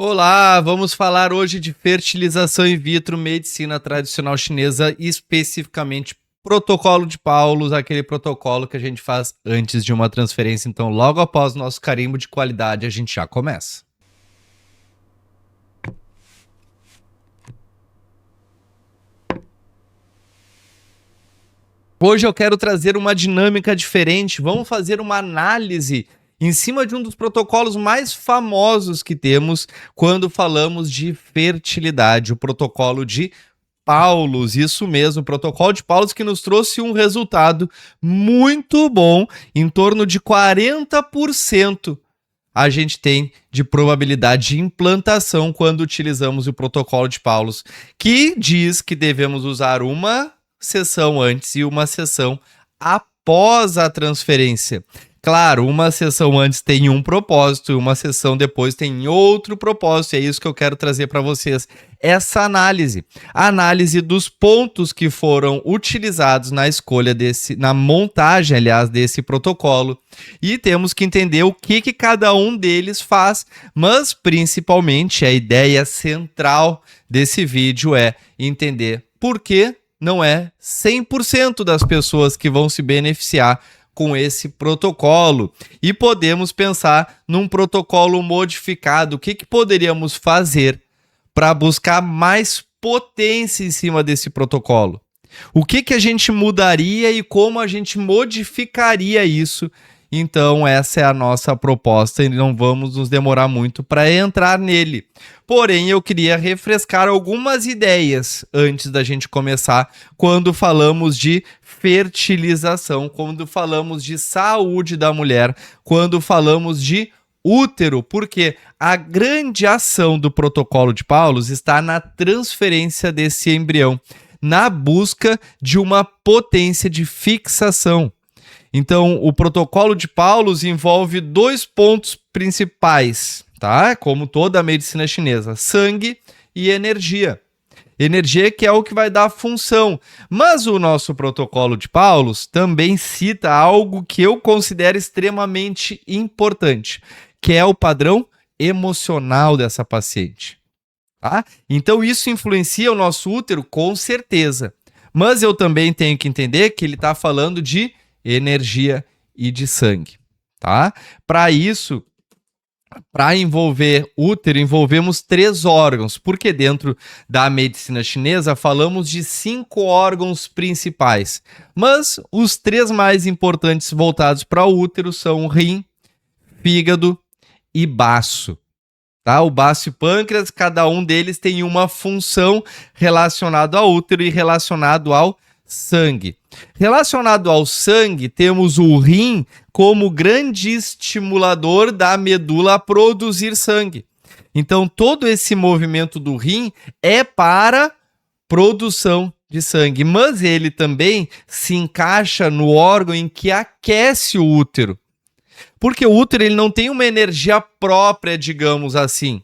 Olá, vamos falar hoje de fertilização in vitro, medicina tradicional chinesa, especificamente protocolo de Paulos, aquele protocolo que a gente faz antes de uma transferência. Então, logo após o nosso carimbo de qualidade, a gente já começa. Hoje eu quero trazer uma dinâmica diferente. Vamos fazer uma análise em cima de um dos protocolos mais famosos que temos quando falamos de fertilidade, o protocolo de Paulos. Isso mesmo, o protocolo de Paulos que nos trouxe um resultado muito bom, em torno de 40% a gente tem de probabilidade de implantação quando utilizamos o protocolo de Paulos, que diz que devemos usar uma sessão antes e uma sessão após a transferência. Claro, uma sessão antes tem um propósito e uma sessão depois tem outro propósito. E é isso que eu quero trazer para vocês. Essa análise. A análise dos pontos que foram utilizados na escolha na montagem, aliás, desse protocolo. E temos que entender o que cada um deles faz. Mas, principalmente, a ideia central desse vídeo é entender por que não é 100% das pessoas que vão se beneficiar com esse protocolo. E podemos pensar num protocolo modificado. O que poderíamos fazer para buscar mais potência em cima desse protocolo? O que a gente mudaria e como a gente modificaria isso? Então, essa é a nossa proposta e não vamos nos demorar muito para entrar nele. Porém, eu queria refrescar algumas ideias antes da gente começar, quando falamos de fertilização, quando falamos de saúde da mulher, quando falamos de útero, porque a grande ação do protocolo de Paulos está na transferência desse embrião, na busca de uma potência de fixação. Então, o protocolo de Paulos envolve dois pontos principais, tá? Como toda a medicina chinesa: sangue e energia. Energia que é o que vai dar função. Mas o nosso protocolo de Paulos também cita algo que eu considero extremamente importante, que é o padrão emocional dessa paciente. Tá? Então, isso influencia o nosso útero com certeza. Mas eu também tenho que entender que ele está falando de energia e de sangue, tá? Para isso, para envolver útero, envolvemos 3 órgãos, porque dentro da medicina chinesa falamos de 5 órgãos principais, mas os 3 mais importantes voltados para o útero são o rim, fígado e baço. Tá? O baço e pâncreas, cada um deles tem uma função relacionada ao útero e relacionado ao sangue. Relacionado ao sangue, temos o rim como grande estimulador da medula a produzir sangue. Então, todo esse movimento do rim é para produção de sangue, mas ele também se encaixa no órgão em que aquece o útero. Porque o útero ele não tem uma energia própria, digamos assim.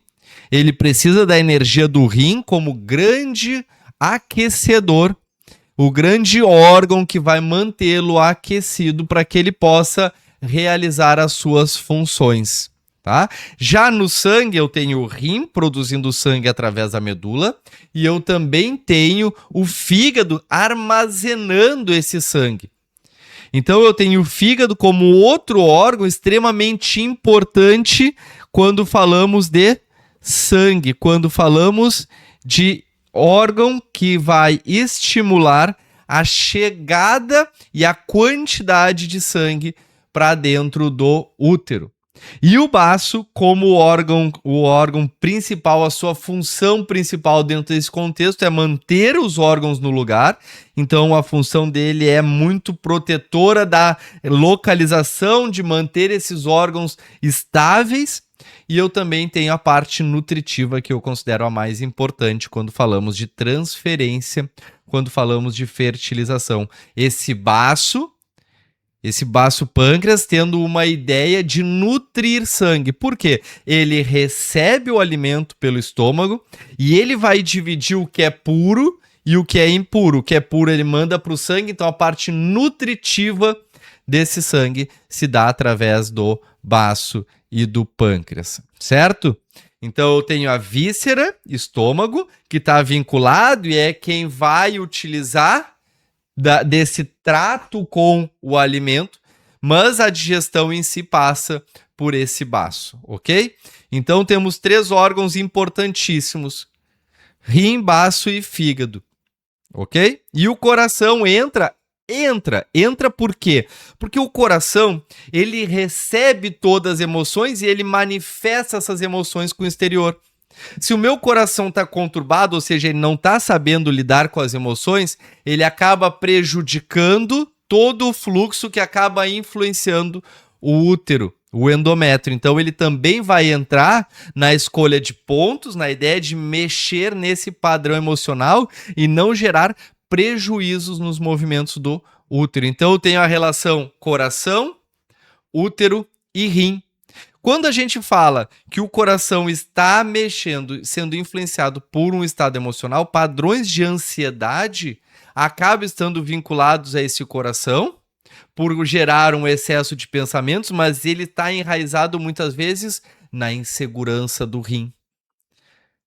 Ele precisa da energia do rim como grande aquecedor, o grande órgão que vai mantê-lo aquecido para que ele possa realizar as suas funções. Tá? Já no sangue, eu tenho o rim produzindo sangue através da medula e eu também tenho o fígado armazenando esse sangue. Então, eu tenho o fígado como outro órgão extremamente importante quando falamos de sangue, quando falamos de órgão que vai estimular a chegada e a quantidade de sangue para dentro do útero. E o baço, como o órgão principal, a sua função principal dentro desse contexto é manter os órgãos no lugar. Então, a função dele é muito protetora da localização, de manter esses órgãos estáveis. E eu também tenho a parte nutritiva, que eu considero a mais importante quando falamos de transferência, quando falamos de fertilização. Esse baço pâncreas tendo uma ideia de nutrir sangue. Por quê? Ele recebe o alimento pelo estômago e ele vai dividir o que é puro e o que é impuro. O que é puro ele manda para o sangue, então a parte nutritiva desse sangue se dá através do baço e do pâncreas, certo? Então eu tenho a víscera, estômago, que está vinculado e é quem vai utilizar desse trato com o alimento, mas a digestão em si passa por esse baço, ok? Então temos 3 órgãos importantíssimos: rim, baço e fígado, ok? E o coração entra por quê? Porque o coração, ele recebe todas as emoções e ele manifesta essas emoções com o exterior. Se o meu coração está conturbado, ou seja, ele não está sabendo lidar com as emoções, ele acaba prejudicando todo o fluxo que acaba influenciando o útero, o endométrio. Então ele também vai entrar na escolha de pontos, na ideia de mexer nesse padrão emocional e não gerar prejuízos nos movimentos do útero. Então eu tenho a relação coração, útero e rim. Quando a gente fala que o coração está mexendo, sendo influenciado por um estado emocional, padrões de ansiedade acabam estando vinculados a esse coração, por gerar um excesso de pensamentos, mas ele está enraizado muitas vezes na insegurança do rim.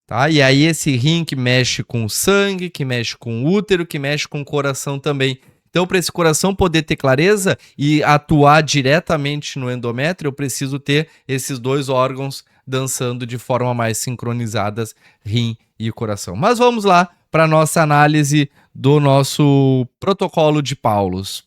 Tá? E aí esse rim que mexe com o sangue, que mexe com o útero, que mexe com o coração também. Então, para esse coração poder ter clareza e atuar diretamente no endométrio, eu preciso ter esses 2 órgãos dançando de forma mais sincronizadas, rim e coração. Mas vamos lá para a nossa análise do nosso protocolo de Paulus.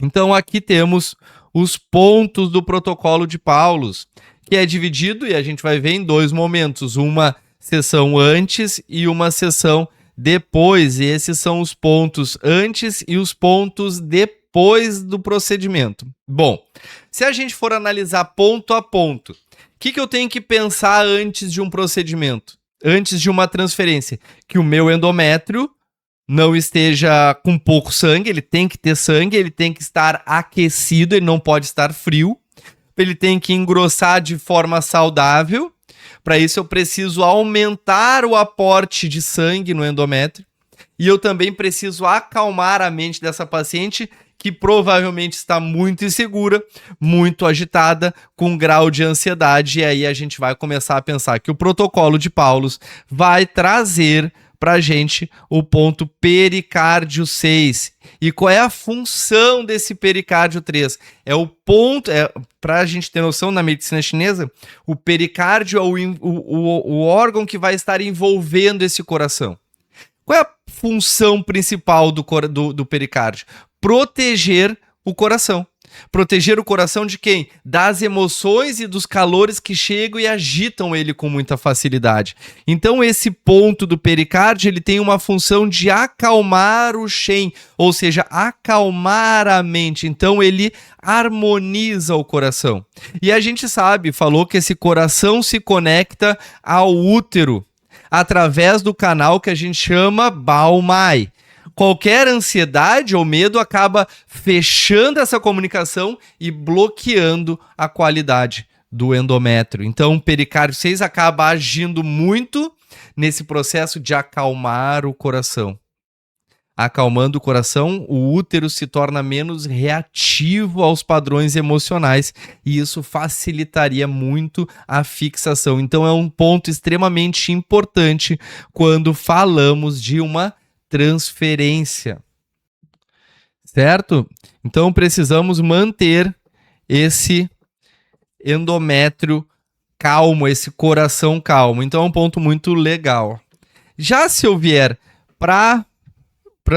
Então, aqui temos os pontos do protocolo de Paulus, que é dividido, e a gente vai ver em 2 momentos, uma sessão antes e uma sessão depois, e esses são os pontos antes e os pontos depois do procedimento. Bom, se a gente for analisar ponto a ponto, o que eu tenho que pensar antes de um procedimento? Antes de uma transferência? Que o meu endométrio não esteja com pouco sangue, ele tem que ter sangue, ele tem que estar aquecido, ele não pode estar frio, ele tem que engrossar de forma saudável. Para isso eu preciso aumentar o aporte de sangue no endométrio e eu também preciso acalmar a mente dessa paciente que provavelmente está muito insegura, muito agitada, com grau de ansiedade, e aí a gente vai começar a pensar que o protocolo de Paulus vai trazer para a gente o ponto pericárdio 6. E qual é a função desse pericárdio 3? É o ponto, para a gente ter noção, na medicina chinesa, o pericárdio é o órgão que vai estar envolvendo esse coração. Qual é a função principal do pericárdio? Proteger o coração. Proteger o coração de quem? Das emoções e dos calores que chegam e agitam ele com muita facilidade. Então esse ponto do pericárdio, ele tem uma função de acalmar o Shen, ou seja, acalmar a mente. Então ele harmoniza o coração. E a gente sabe, falou que esse coração se conecta ao útero através do canal que a gente chama Baomai. Qualquer ansiedade ou medo acaba fechando essa comunicação e bloqueando a qualidade do endométrio. Então, o pericárdio 6 acaba agindo muito nesse processo de acalmar o coração. Acalmando o coração, o útero se torna menos reativo aos padrões emocionais e isso facilitaria muito a fixação. Então, é um ponto extremamente importante quando falamos de uma transferência, certo? Então precisamos manter esse endométrio calmo, esse coração calmo. Então é um ponto muito legal. Já se eu vier para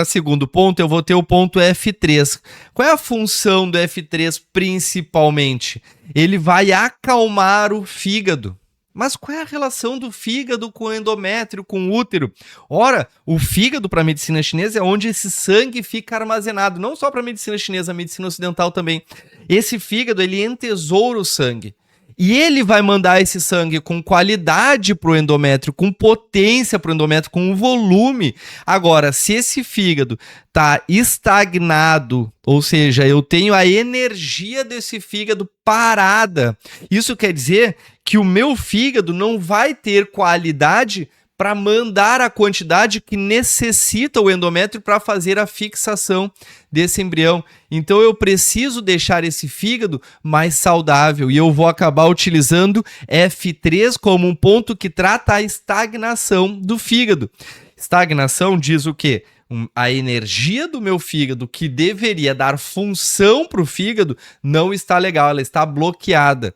segundo ponto, eu vou ter o ponto F3. Qual é a função do F3 principalmente? Ele vai acalmar o fígado. Mas qual é a relação do fígado com o endométrio, com o útero? Ora, o fígado para a medicina chinesa é onde esse sangue fica armazenado. Não só para a medicina chinesa, a medicina ocidental também. Esse fígado, ele entesoura o sangue. E ele vai mandar esse sangue com qualidade para o endométrio, com potência para o endométrio, com volume. Agora, se esse fígado está estagnado, ou seja, eu tenho a energia desse fígado parada, isso quer dizer que o meu fígado não vai ter qualidade para mandar a quantidade que necessita o endométrio para fazer a fixação desse embrião. Então eu preciso deixar esse fígado mais saudável e eu vou acabar utilizando F3 como um ponto que trata a estagnação do fígado. Estagnação diz o quê? A energia do meu fígado, que deveria dar função para o fígado, não está legal, ela está bloqueada.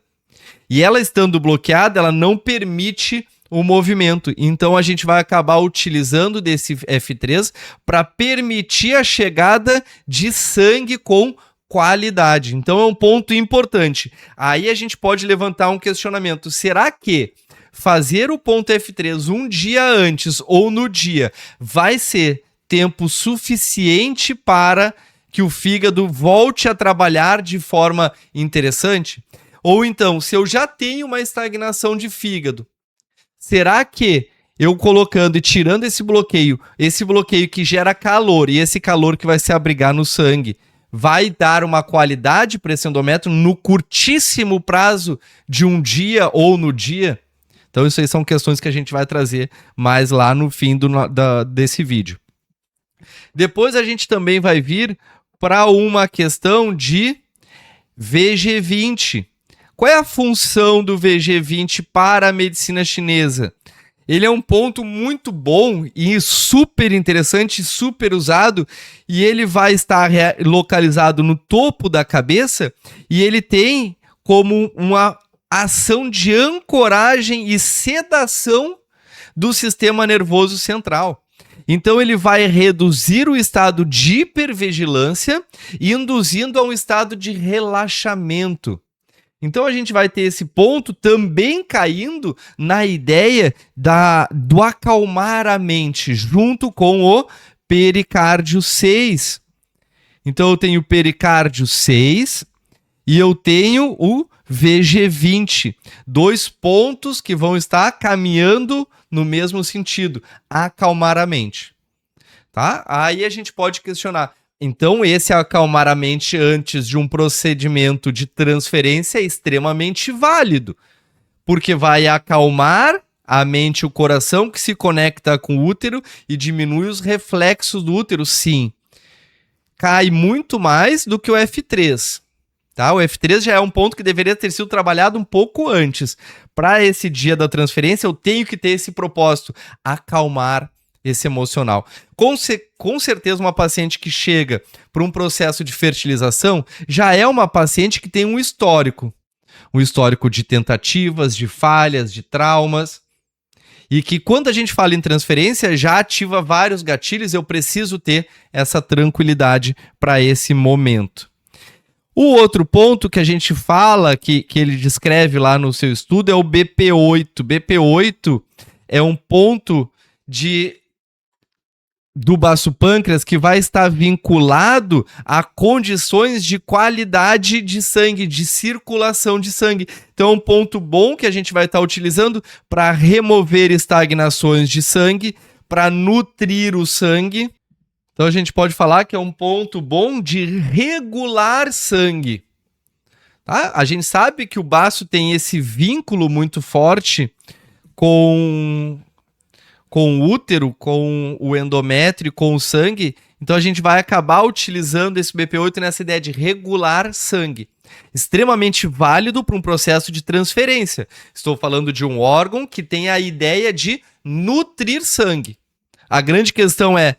E ela estando bloqueada, ela não permite o movimento. Então a gente vai acabar utilizando desse F3 para permitir a chegada de sangue com qualidade. Então é um ponto importante. Aí a gente pode levantar um questionamento. Será que fazer o ponto F3 um dia antes ou no dia vai ser tempo suficiente para que o fígado volte a trabalhar de forma interessante? Ou então, se eu já tenho uma estagnação de fígado, será que eu colocando e tirando esse bloqueio que gera calor e esse calor que vai se abrigar no sangue, vai dar uma qualidade para esse endométrio no curtíssimo prazo de um dia ou no dia? Então isso aí são questões que a gente vai trazer mais lá no fim desse vídeo. Depois a gente também vai vir para uma questão de VG20. Qual é a função do VG20 para a medicina chinesa? Ele é um ponto muito bom e super interessante, super usado, e ele vai estar localizado no topo da cabeça e ele tem como uma ação de ancoragem e sedação do sistema nervoso central. Então ele vai reduzir o estado de hipervigilância, induzindo a um estado de relaxamento. Então a gente vai ter esse ponto também caindo na ideia do acalmar a mente, junto com o pericárdio 6. Então eu tenho o pericárdio 6 e eu tenho o VG20. 2 pontos que vão estar caminhando no mesmo sentido, acalmar a mente. Tá? Aí a gente pode questionar. Então, esse acalmar a mente antes de um procedimento de transferência é extremamente válido, porque vai acalmar a mente e o coração que se conecta com o útero e diminui os reflexos do útero, sim. Cai muito mais do que o F3. Tá? O F3 já é um ponto que deveria ter sido trabalhado um pouco antes. Para esse dia da transferência, eu tenho que ter esse propósito, acalmar esse emocional. Com certeza, uma paciente que chega para um processo de fertilização já é uma paciente que tem um histórico de tentativas, de falhas, de traumas, e que quando a gente fala em transferência já ativa vários gatilhos. Eu preciso ter essa tranquilidade para esse momento. O outro ponto que a gente fala, que ele descreve lá no seu estudo, é o BP8. BP8 é um ponto do baço pâncreas que vai estar vinculado a condições de qualidade de sangue, de circulação de sangue. Então é um ponto bom que a gente vai estar utilizando para remover estagnações de sangue, para nutrir o sangue. Então a gente pode falar que é um ponto bom de regular sangue. Tá? A gente sabe que o baço tem esse vínculo muito forte com o útero, com o endométrio, com o sangue. Então a gente vai acabar utilizando esse BP8 nessa ideia de regular sangue. Extremamente válido para um processo de transferência. Estou falando de um órgão que tem a ideia de nutrir sangue. A grande questão é,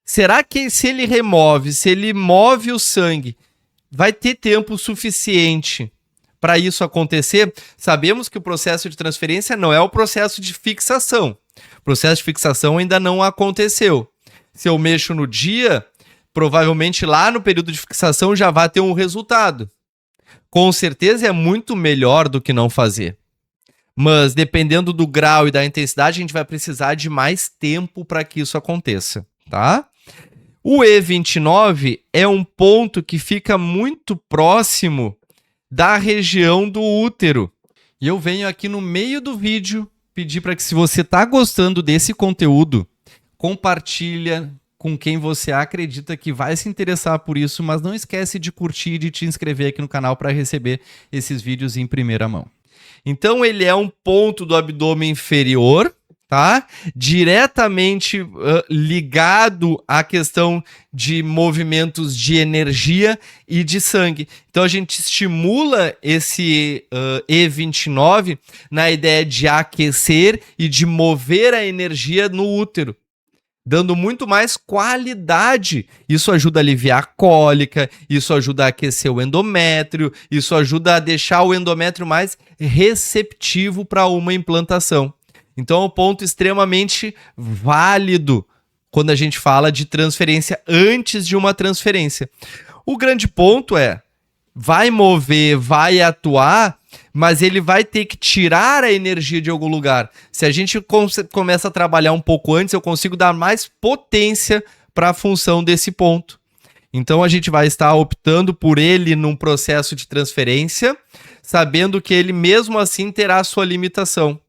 será que se ele move o sangue, vai ter tempo suficiente para isso acontecer? Sabemos que o processo de transferência não é o processo de fixação. O processo de fixação ainda não aconteceu. Se eu mexo no dia, provavelmente lá no período de fixação já vai ter um resultado. Com certeza é muito melhor do que não fazer. Mas dependendo do grau e da intensidade, a gente vai precisar de mais tempo para que isso aconteça, tá? O E29 é um ponto que fica muito próximo da região do útero. E eu venho aqui no meio do vídeo pedir para que, se você está gostando desse conteúdo, compartilha com quem você acredita que vai se interessar por isso, mas não esquece de curtir e de te inscrever aqui no canal para receber esses vídeos em primeira mão. Então ele é um ponto do abdômen inferior tá? Diretamente ligado à questão de movimentos de energia e de sangue. Então a gente estimula esse E29 na ideia de aquecer e de mover a energia no útero, dando muito mais qualidade. Isso ajuda a aliviar a cólica, isso ajuda a aquecer o endométrio, isso ajuda a deixar o endométrio mais receptivo para uma implantação. Então é um ponto extremamente válido quando a gente fala de transferência antes de uma transferência. O grande ponto é, vai mover, vai atuar, mas ele vai ter que tirar a energia de algum lugar. Se a gente começa a trabalhar um pouco antes, eu consigo dar mais potência para a função desse ponto. Então a gente vai estar optando por ele num processo de transferência, sabendo que ele mesmo assim terá a sua limitação.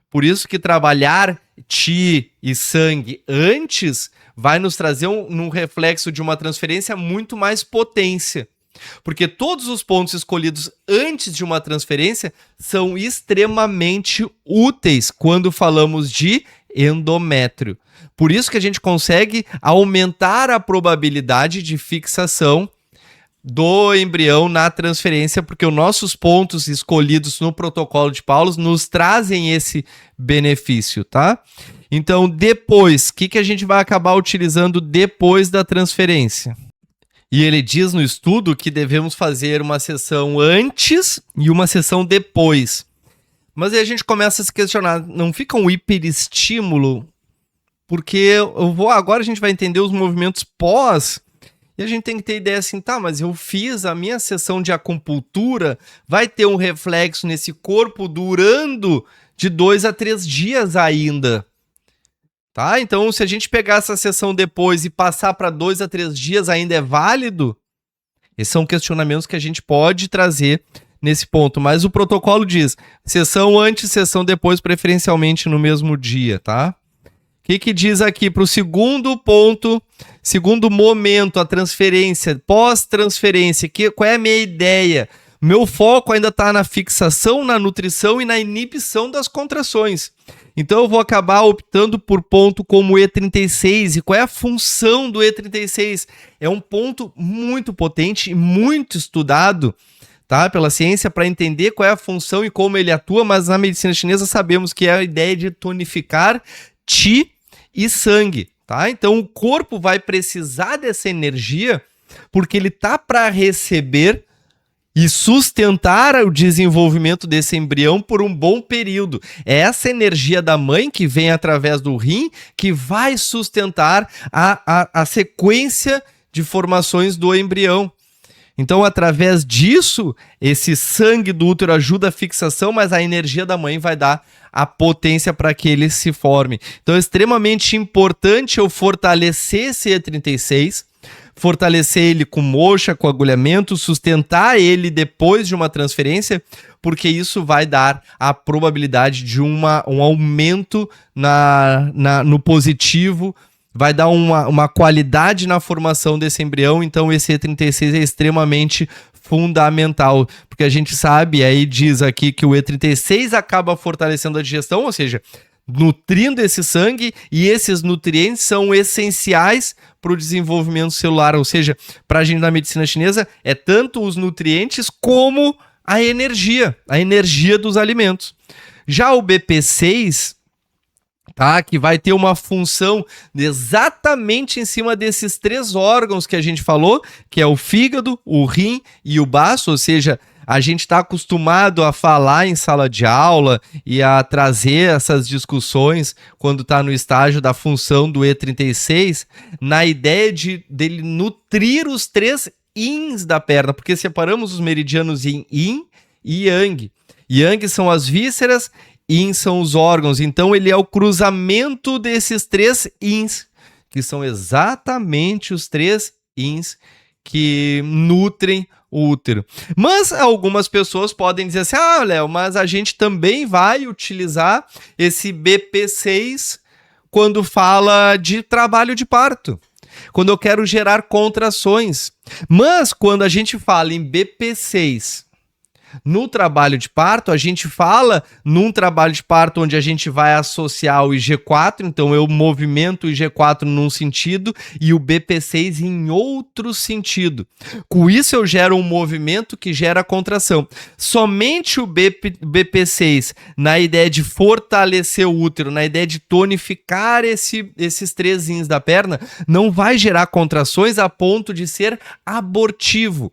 Por isso que trabalhar Ti e sangue antes vai nos trazer num reflexo de uma transferência muito mais potência. Porque todos os pontos escolhidos antes de uma transferência são extremamente úteis quando falamos de endométrio. Por isso que a gente consegue aumentar a probabilidade de fixação do embrião na transferência, porque os nossos pontos escolhidos no protocolo de Paulo nos trazem esse benefício, tá? Então, depois, o que a gente vai acabar utilizando depois da transferência? E ele diz no estudo que devemos fazer uma sessão antes e uma sessão depois. Mas aí a gente começa a se questionar, não fica um hiperestímulo? Porque agora a gente vai entender os movimentos pós. E a gente tem que ter ideia assim, tá, mas eu fiz a minha sessão de acupuntura, vai ter um reflexo nesse corpo durando de 2 a 3 dias ainda. Tá? Então, se a gente pegar essa sessão depois e passar para 2 a 3 dias, ainda é válido? Esses são questionamentos que a gente pode trazer nesse ponto. Mas o protocolo diz, sessão antes, sessão depois, preferencialmente no mesmo dia, tá? O que diz aqui para o segundo ponto, segundo momento, a transferência, pós-transferência, qual é a minha ideia? Meu foco ainda está na fixação, na nutrição e na inibição das contrações. Então eu vou acabar optando por ponto como E36. E qual é a função do E36? É um ponto muito potente e muito estudado, tá, pela ciência para entender qual é a função e como ele atua, mas na medicina chinesa sabemos que é a ideia de tonificar Qi e sangue, tá? Então o corpo vai precisar dessa energia porque ele tá para receber e sustentar o desenvolvimento desse embrião por um bom período. É essa energia da mãe que vem através do rim que vai sustentar a sequência de formações do embrião. Então, através disso, esse sangue do útero ajuda a fixação, mas a energia da mãe vai dar a potência para que ele se forme. Então, é extremamente importante eu fortalecer esse E36, fortalecer ele com moxa, com agulhamento, sustentar ele depois de uma transferência, porque isso vai dar a probabilidade de um aumento no positivo, vai dar uma qualidade na formação desse embrião. Então esse E36 é extremamente fundamental, porque a gente sabe, aí diz aqui que o E36 acaba fortalecendo a digestão, ou seja, nutrindo esse sangue, e esses nutrientes são essenciais para o desenvolvimento celular, ou seja, para a gente na medicina chinesa é tanto os nutrientes como a energia dos alimentos. Já o BP6, tá, que vai ter uma função exatamente em cima desses 3 órgãos que a gente falou, que é o fígado, o rim e o baço, ou seja, a gente está acostumado a falar em sala de aula e a trazer essas discussões quando está no estágio da função do E36, na ideia dele nutrir os 3 yins da perna, porque separamos os meridianos em yin e yang. Yang são as vísceras, yin são os órgãos. Então ele é o cruzamento desses 3 yins, que são exatamente os 3 yins que nutrem o útero. Mas algumas pessoas podem dizer assim, Léo, mas a gente também vai utilizar esse BP6 quando fala de trabalho de parto, quando eu quero gerar contrações. Mas quando a gente fala em BP6 No trabalho de parto, a gente fala num trabalho de parto onde a gente vai associar o IG4, então eu movimento o IG4 num sentido e o BP6 em outro sentido. Com isso eu gero um movimento que gera contração. Somente o BP6, na ideia de fortalecer o útero, na ideia de tonificar esses 3 rins da perna, não vai gerar contrações a ponto de ser abortivo.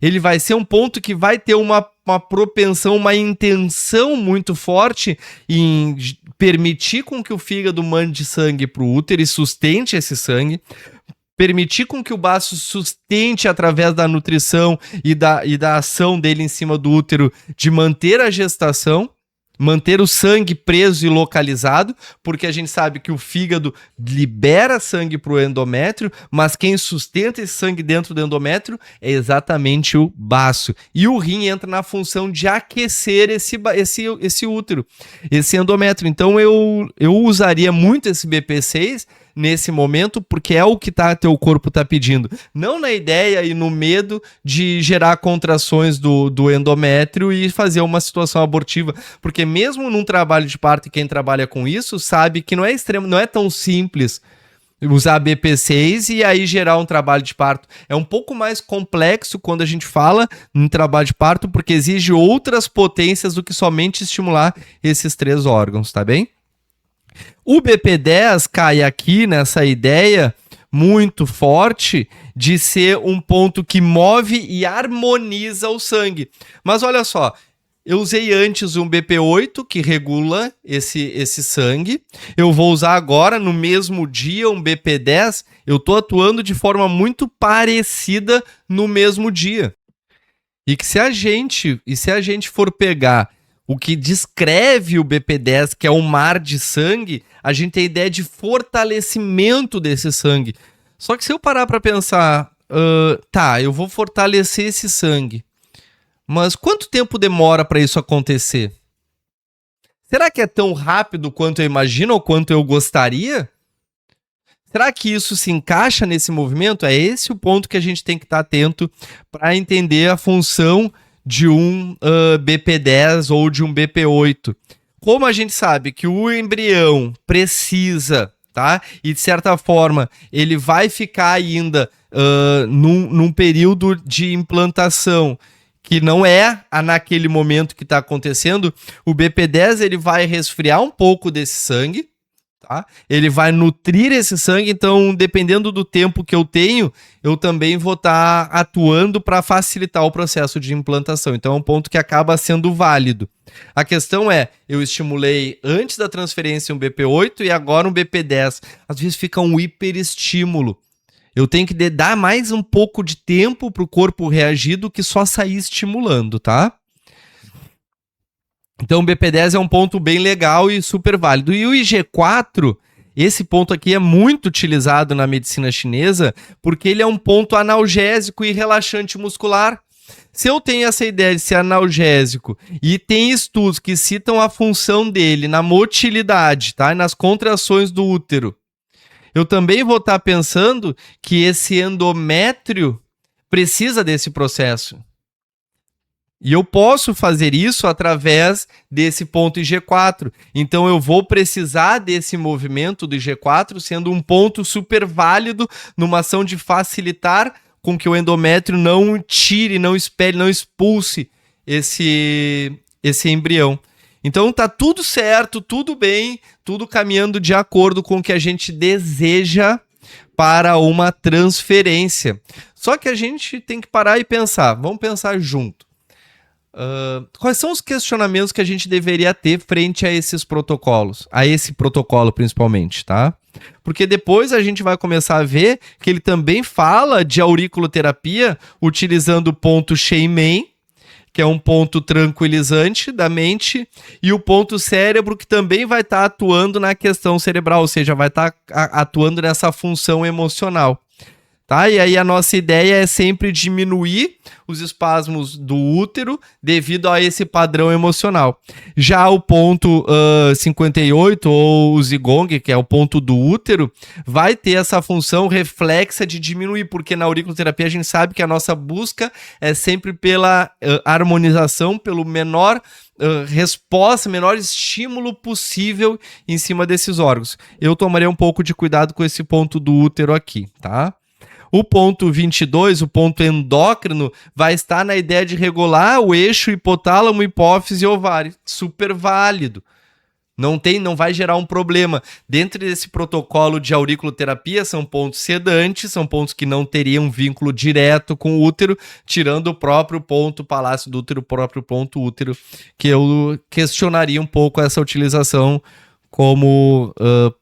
Ele vai ser um ponto que vai ter uma propensão, uma intenção muito forte em permitir com que o fígado mande sangue para o útero e sustente esse sangue, permitir com que o baço sustente através da nutrição e da ação dele em cima do útero de manter a gestação, manter o sangue preso e localizado, porque a gente sabe que o fígado libera sangue para o endométrio, mas quem sustenta esse sangue dentro do endométrio é exatamente o baço. E o rim entra na função de aquecer esse útero, esse endométrio. Então eu usaria muito esse BP6 nesse momento, porque é o que teu corpo está pedindo. Não na ideia e no medo de gerar contrações do endométrio e fazer uma situação abortiva. Porque mesmo num trabalho de parto, quem trabalha com isso sabe que não é tão simples usar BP6 e aí gerar um trabalho de parto. É um pouco mais complexo quando a gente fala em trabalho de parto, porque exige outras potências do que somente estimular esses 3 órgãos, tá bem? O BP10 cai aqui nessa ideia muito forte de ser um ponto que move e harmoniza o sangue. Mas olha só, eu usei antes um BP8 que regula esse sangue. Eu vou usar agora, no mesmo dia, um BP10. Eu estou atuando de forma muito parecida no mesmo dia. E que se a gente for pegar o que descreve o BP10, que é um mar de sangue, a gente tem a ideia de fortalecimento desse sangue. Só que se eu parar para pensar, eu vou fortalecer esse sangue, mas quanto tempo demora para isso acontecer? Será que é tão rápido quanto eu imagino ou quanto eu gostaria? Será que isso se encaixa nesse movimento? É esse o ponto que a gente tem que estar atento para entender a função de um BP10 ou de um BP8. Como a gente sabe que o embrião precisa, tá? E de certa forma ele vai ficar ainda num período de implantação que não é naquele momento que está acontecendo, o BP10 ele vai resfriar um pouco desse sangue, tá? Ele vai nutrir esse sangue, então dependendo do tempo que eu tenho, eu também vou estar atuando para facilitar o processo de implantação. Então é um ponto que acaba sendo válido. A questão é, eu estimulei antes da transferência um BP8 e agora um BP10. Às vezes fica um hiperestímulo. Eu tenho que dar mais um pouco de tempo para o corpo reagir do que só sair estimulando, tá? Então o BP10 é um ponto bem legal e super válido. E o IG4, esse ponto aqui é muito utilizado na medicina chinesa porque ele é um ponto analgésico e relaxante muscular. Se eu tenho essa ideia de ser analgésico e tem estudos que citam a função dele na motilidade, tá? Nas contrações do útero, eu também vou estar pensando que esse endométrio precisa desse processo. E eu posso fazer isso através desse ponto IG4. Então eu vou precisar desse movimento do IG4 sendo um ponto super válido numa ação de facilitar com que o endométrio não tire, não expele, não expulse esse embrião. Então tá tudo certo, tudo bem, tudo caminhando de acordo com o que a gente deseja para uma transferência. Só que a gente tem que parar e pensar, vamos pensar junto. Quais são os questionamentos que a gente deveria ter frente a esses protocolos? A esse protocolo principalmente, tá? Porque depois a gente vai começar a ver que ele também fala de auriculoterapia utilizando o ponto Sheimen, que é um ponto tranquilizante da mente, e o ponto cérebro, que também vai estar atuando na questão cerebral, ou seja, vai estar atuando nessa função emocional. Tá? E aí a nossa ideia é sempre diminuir os espasmos do útero devido a esse padrão emocional. Já o ponto 58, ou o zigong, que é o ponto do útero, vai ter essa função reflexa de diminuir, porque na auriculoterapia a gente sabe que a nossa busca é sempre pela harmonização, pelo menor resposta, menor estímulo possível em cima desses órgãos. Eu tomaria um pouco de cuidado com esse ponto do útero aqui, tá? O ponto 22, o ponto endócrino, vai estar na ideia de regular o eixo hipotálamo, hipófise e ovário. Super válido. Não vai gerar um problema. Dentro desse protocolo de auriculoterapia, são pontos sedantes, são pontos que não teriam vínculo direto com o útero, tirando o próprio ponto palácio do útero, o próprio ponto útero, que eu questionaria um pouco essa utilização como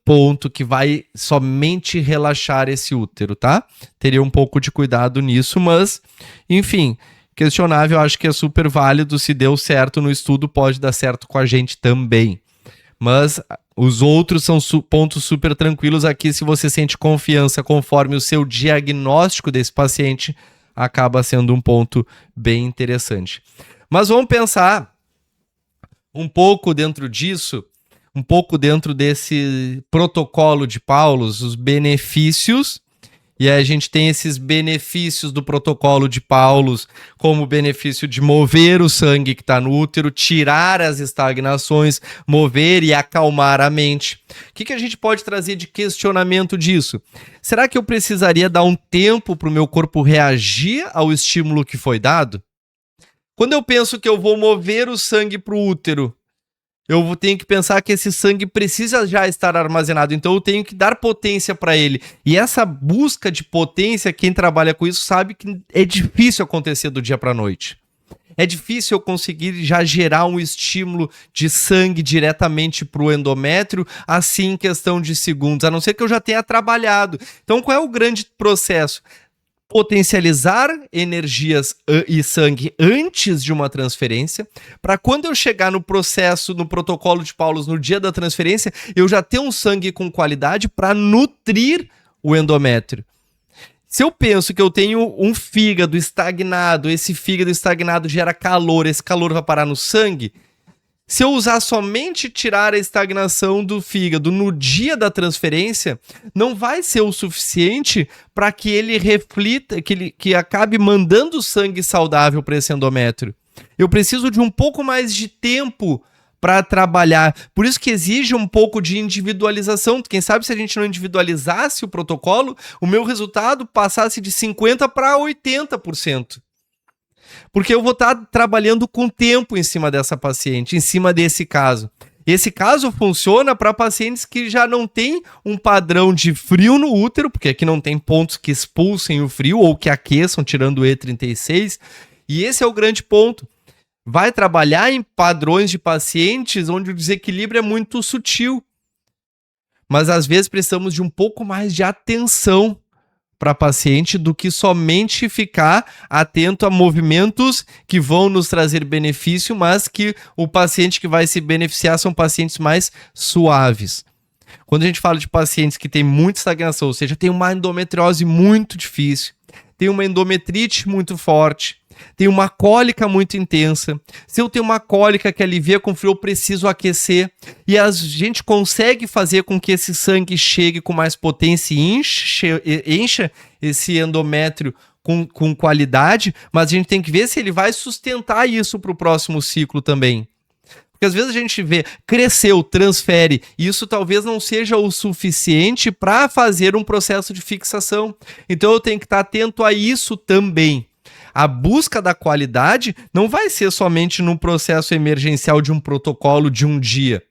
ponto que vai somente relaxar esse útero, tá? Teria um pouco de cuidado nisso, mas, enfim, questionável, acho que é super válido. Se deu certo no estudo, pode dar certo com a gente também. Mas os outros são pontos super tranquilos aqui. Se você sente confiança conforme o seu diagnóstico desse paciente, acaba sendo um ponto bem interessante. Mas vamos pensar um pouco dentro disso, um pouco dentro desse protocolo de Paulus, os benefícios. E aí a gente tem esses benefícios do protocolo de Paulus, como o benefício de mover o sangue que está no útero, tirar as estagnações, mover e acalmar a mente. O que a gente pode trazer de questionamento disso? Será que eu precisaria dar um tempo para o meu corpo reagir ao estímulo que foi dado? Quando eu penso que eu vou mover o sangue para o útero, eu tenho que pensar que esse sangue precisa já estar armazenado, então eu tenho que dar potência para ele. E essa busca de potência, quem trabalha com isso sabe que é difícil acontecer do dia para a noite. É difícil eu conseguir já gerar um estímulo de sangue diretamente para o endométrio, assim em questão de segundos, a não ser que eu já tenha trabalhado. Então qual é o grande processo? Potencializar energias e sangue antes de uma transferência, para quando eu chegar no processo, no protocolo de Paulus, no dia da transferência, eu já ter um sangue com qualidade para nutrir o endométrio. Se eu penso que eu tenho um fígado estagnado, esse fígado estagnado gera calor, esse calor vai parar no sangue. Se eu usar somente tirar a estagnação do fígado no dia da transferência, não vai ser o suficiente para que ele reflita, que acabe mandando sangue saudável para esse endométrio. Eu preciso de um pouco mais de tempo para trabalhar. Por isso que exige um pouco de individualização. Quem sabe se a gente não individualizasse o protocolo, o meu resultado passasse de 50% para 80%. Porque eu vou estar trabalhando com tempo em cima dessa paciente, em cima desse caso. Esse caso funciona para pacientes que já não têm um padrão de frio no útero, porque aqui não tem pontos que expulsem o frio ou que aqueçam, tirando o E36. E esse é o grande ponto. Vai trabalhar em padrões de pacientes onde o desequilíbrio é muito sutil. Mas às vezes precisamos de um pouco mais de atenção para paciente do que somente ficar atento a movimentos que vão nos trazer benefício, mas que o paciente que vai se beneficiar são pacientes mais suaves. Quando a gente fala de pacientes que têm muita estagnação, ou seja, tem uma endometriose muito difícil, tem uma endometrite muito forte, tem uma cólica muito intensa. Se eu tenho uma cólica que alivia com frio, eu preciso aquecer. E a gente consegue fazer com que esse sangue chegue com mais potência e encha esse endométrio com qualidade, mas a gente tem que ver se ele vai sustentar isso para o próximo ciclo também. Porque às vezes a gente vê, cresceu, transfere, e isso talvez não seja o suficiente para fazer um processo de fixação. Então eu tenho que estar atento a isso também. A busca da qualidade não vai ser somente num processo emergencial de um protocolo de um dia.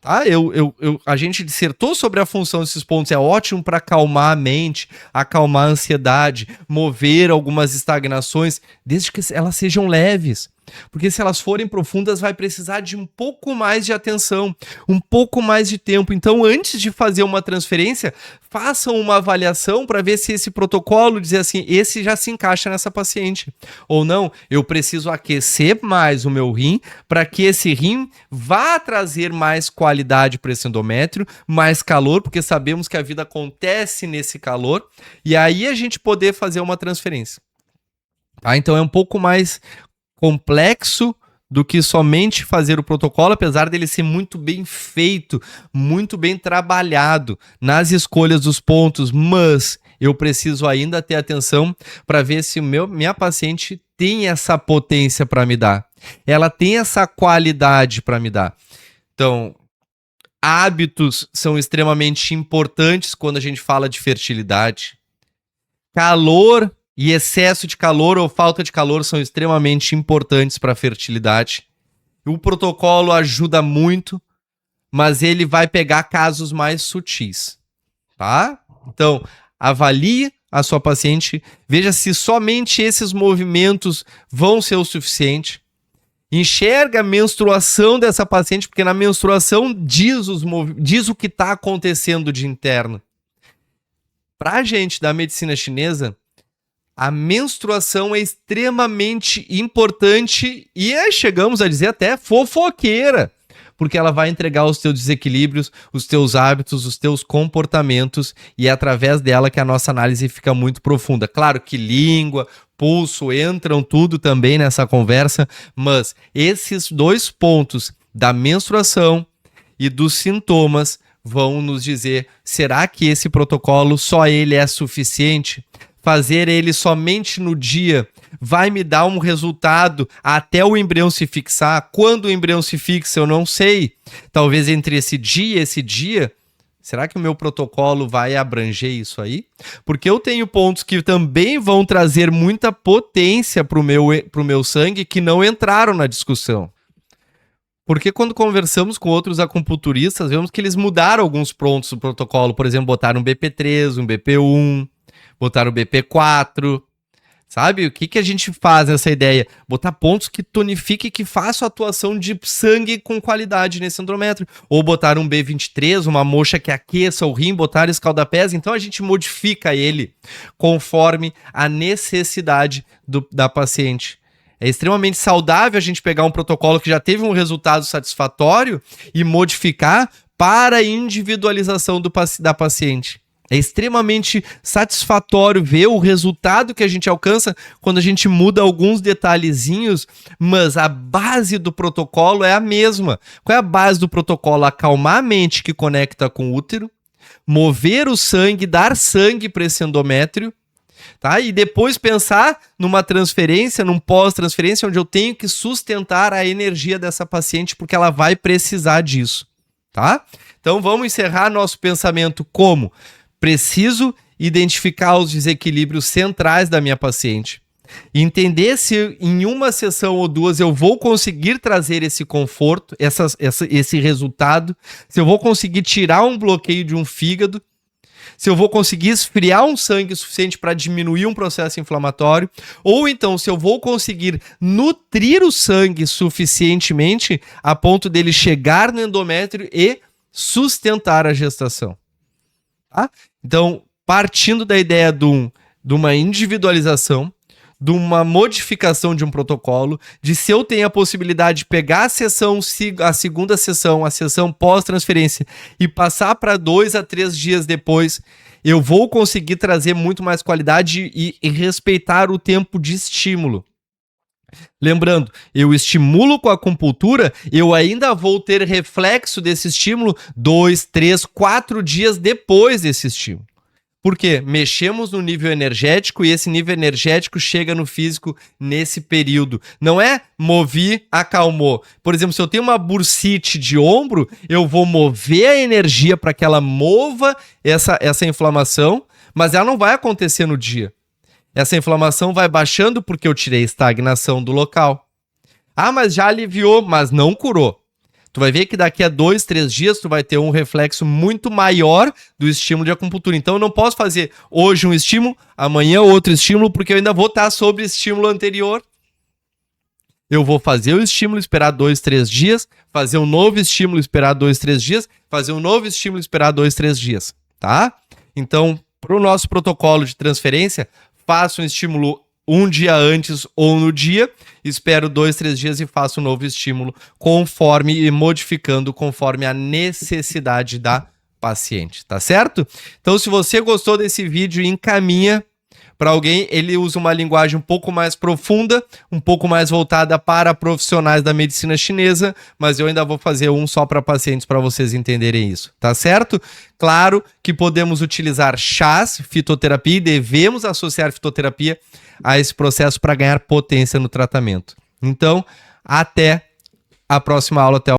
Tá? A gente dissertou sobre a função desses pontos, é ótimo para acalmar a mente, acalmar a ansiedade, mover algumas estagnações, desde que elas sejam leves. Porque se elas forem profundas, vai precisar de um pouco mais de atenção, um pouco mais de tempo. Então, antes de fazer uma transferência, façam uma avaliação para ver se esse protocolo, dizer assim, esse já se encaixa nessa paciente. Ou não, eu preciso aquecer mais o meu rim para que esse rim vá trazer mais qualidade para esse endométrio, mais calor, porque sabemos que a vida acontece nesse calor, e aí a gente poder fazer uma transferência. Tá? Então é um pouco mais complexo do que somente fazer o protocolo, apesar dele ser muito bem feito, muito bem trabalhado nas escolhas dos pontos, mas eu preciso ainda ter atenção para ver se minha paciente tem essa potência para me dar, ela tem essa qualidade para me dar. Então, hábitos são extremamente importantes quando a gente fala de fertilidade. Calor e excesso de calor ou falta de calor são extremamente importantes para a fertilidade. O protocolo ajuda muito, mas ele vai pegar casos mais sutis, tá? Então, avalie a sua paciente, veja se somente esses movimentos vão ser o suficiente. Enxerga a menstruação dessa paciente, porque na menstruação diz o que está acontecendo de interno. Para a gente da medicina chinesa, a menstruação é extremamente importante e chegamos a dizer até fofoqueira, porque ela vai entregar os teus desequilíbrios, os teus hábitos, os teus comportamentos, e é através dela que a nossa análise fica muito profunda. Claro que língua, pulso entram tudo também nessa conversa, mas esses dois pontos da menstruação e dos sintomas vão nos dizer, será que esse protocolo só ele é suficiente? Fazer ele somente no dia vai me dar um resultado até o embrião se fixar? Quando o embrião se fixa, eu não sei. Talvez entre esse dia e esse dia, será que o meu protocolo vai abranger isso aí? Porque eu tenho pontos que também vão trazer muita potência para o meu sangue que não entraram na discussão. Porque quando conversamos com outros acupunturistas, vemos que eles mudaram alguns pontos do protocolo. Por exemplo, botaram um BP3, um BP1, botaram o BP4, sabe? O que a gente faz nessa ideia? Botar pontos que tonifiquem, que façam atuação de sangue com qualidade nesse endométrio. Ou botar um B23, uma moxa que aqueça o rim, botar escaldapés. Então a gente modifica ele conforme a necessidade da paciente. É extremamente saudável a gente pegar um protocolo que já teve um resultado satisfatório e modificar para a individualização da paciente. É extremamente satisfatório ver o resultado que a gente alcança quando a gente muda alguns detalhezinhos, mas a base do protocolo é a mesma. Qual é a base do protocolo? Acalmar a mente que conecta com o útero, mover o sangue, dar sangue para esse endométrio, tá? E depois pensar numa transferência, num pós-transferência, onde eu tenho que sustentar a energia dessa paciente, porque ela vai precisar disso, tá? Então vamos encerrar nosso pensamento como: preciso identificar os desequilíbrios centrais da minha paciente, entender se em uma sessão ou duas eu vou conseguir trazer esse conforto, esse resultado, se eu vou conseguir tirar um bloqueio de um fígado, se eu vou conseguir esfriar um sangue suficiente para diminuir um processo inflamatório, ou então se eu vou conseguir nutrir o sangue suficientemente a ponto dele chegar no endométrio e sustentar a gestação. Tá? Então, partindo da ideia de uma individualização, de uma modificação de um protocolo, de se eu tenho a possibilidade de pegar a segunda sessão, a sessão pós-transferência, e passar para 2 a 3 dias depois, eu vou conseguir trazer muito mais qualidade e respeitar o tempo de estímulo. Lembrando, eu estimulo com a acupuntura, eu ainda vou ter reflexo desse estímulo 2, 3, 4 dias depois desse estímulo. Por quê? Mexemos no nível energético e esse nível energético chega no físico nesse período. Não é mover, acalmou. Por exemplo, se eu tenho uma bursite de ombro, eu vou mover a energia para que ela mova essa inflamação, mas ela não vai acontecer no dia. Essa inflamação vai baixando porque eu tirei estagnação do local. Ah, mas já aliviou, mas não curou. Tu vai ver que daqui a 2, 3 dias tu vai ter um reflexo muito maior do estímulo de acupuntura. Então eu não posso fazer hoje um estímulo, amanhã outro estímulo, porque eu ainda vou estar sobre estímulo anterior. eu vou fazer o estímulo, esperar 2, 3 dias, fazer um novo estímulo, esperar 2, 3 dias, fazer um novo estímulo, esperar 2, 3 dias, tá? Então, para o nosso protocolo de transferência, faça um estímulo um dia antes ou no dia, espero 2, 3 dias e faço um novo estímulo conforme e modificando conforme a necessidade da paciente, tá certo? Então, se você gostou desse vídeo, encaminha para alguém. Ele usa uma linguagem um pouco mais profunda, um pouco mais voltada para profissionais da medicina chinesa, mas eu ainda vou fazer um só para pacientes para vocês entenderem isso, tá certo? Claro que podemos utilizar chás, fitoterapia, e devemos associar fitoterapia a esse processo para ganhar potência no tratamento. Então, até a próxima aula.